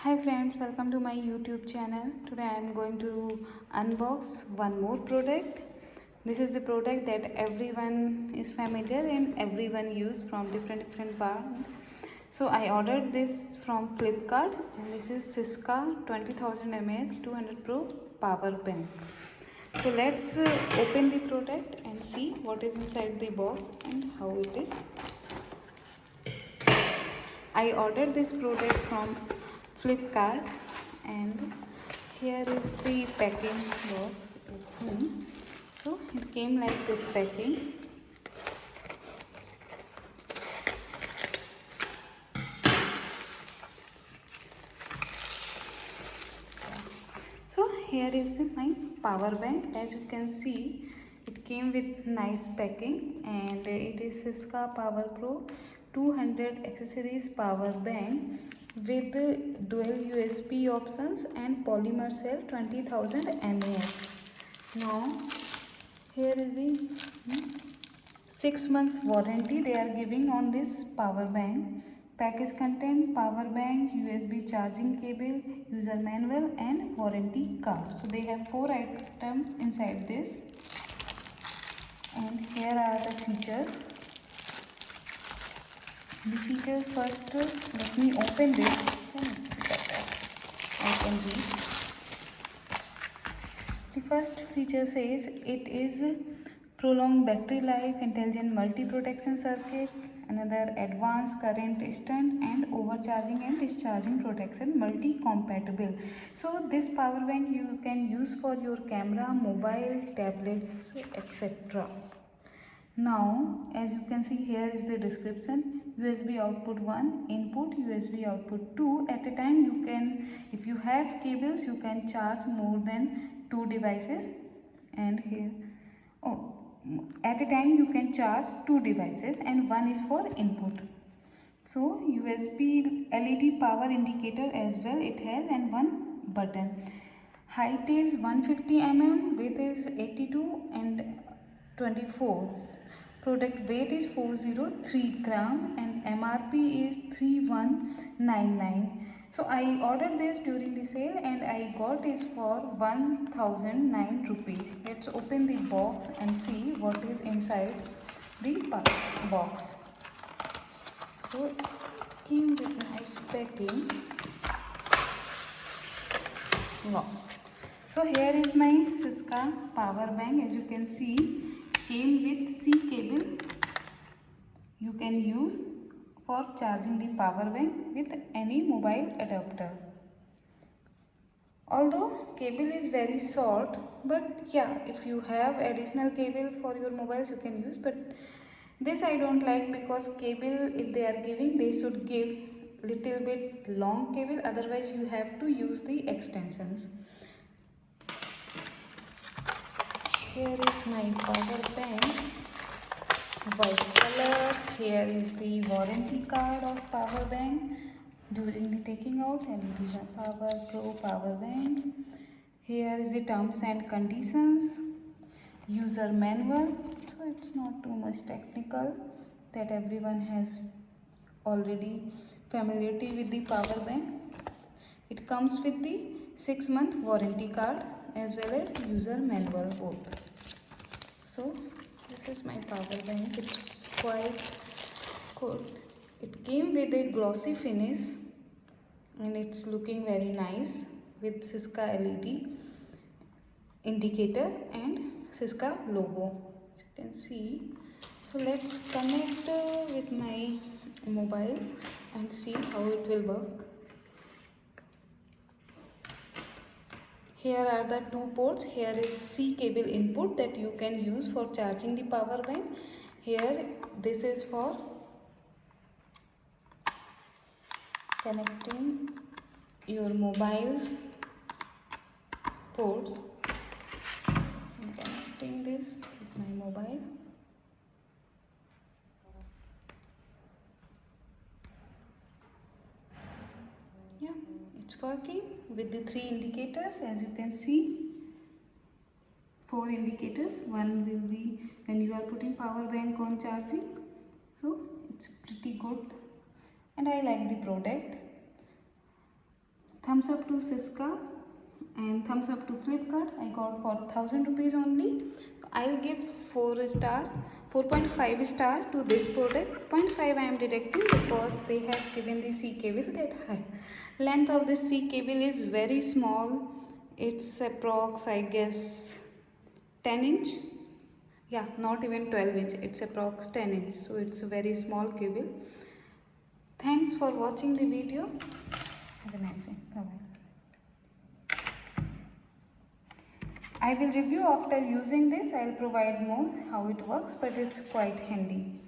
Hi friends, welcome to my YouTube channel. Today I am going to unbox one more product. This is the product that everyone is familiar and everyone use from different brands. So I ordered this from Flipkart and this is Siska 20,000 mAh 200 Pro power bank. So let's open the product and see what is inside the box and how it is. I ordered this product from Flipkart and here is the packing box. So it came like this packing. So here is my power bank. As you can see, it came with nice packing and it is Siska Power Pro 200 accessories power bank with dual USB options and polymer cell 20,000 mAh. Now here is the 6 months warranty they are giving on this power bank. Package content: power bank, USB charging cable, user manual and warranty card. So they have 4 items inside this and here are the features. The features first, let me open this. I can read. The first feature says it is prolonged battery life, intelligent multi-protection circuits, another advanced current stunt and overcharging and discharging protection, multi-compatible. So this power bank you can use for your camera, mobile, tablets, etc. Now as you can see, here is the description. USB output 1 input, USB output 2. At a time you can, if you have cables, you can charge more than 2 devices. And here at a time you can charge 2 devices and one is for input. So USB LED power indicator as well it has and one button. Height is 150 mm, width is 82 and 24. Product weight is 403 gram and MRP is 3199. So I ordered this during the sale and I got this for 1009 rupees. Let's open the box and see what is inside the box. So it came with nice packing. Wow. So here is my Siska power bank. As you can see, came with C cable. You can use for charging the power bank with any mobile adapter. Although cable is very short, but yeah, if you have additional cable for your mobiles you can use, but this I don't like because cable if they are giving, they should give little bit long cable, otherwise you have to use the extensions. Here is my power bank, white color. Here is the warranty card of power bank. During the taking out, LED Power Pro power bank. Here is the terms and conditions, user manual. So it's not too much technical, that everyone has already familiarity with the power bank. It comes with the 6-month warranty card as well as user manual both. So this is my power bank. It's quite good. It came with a glossy finish and it's looking very nice with Siska LED indicator and Siska logo, as you can see. So let's connect with my mobile and see how it will work. Here are the 2 ports. Here is C cable input that you can use for charging the power bank. Here this is for connecting your mobile ports. I'm connecting this with my mobile. Yeah, it's working with the 3 indicators, as you can see. 4 indicators. One will be when you are putting power bank on charging. So it's pretty good and I like the product. Thumbs up to Siska and thumbs up to Flipkart. I got for 1000 rupees only. I'll give 4 star, 4.5 star to this product. 0.5 I am deducting because they have given the C cable that high. Length of this C cable is very small. It's approx I guess 10 inch. Yeah, not even 12 inch. It's approx 10 inch. So it's a very small cable. Thanks for watching the video. Have a nice day. Bye-bye. I will review after using this. I'll provide more how it works, but it's quite handy.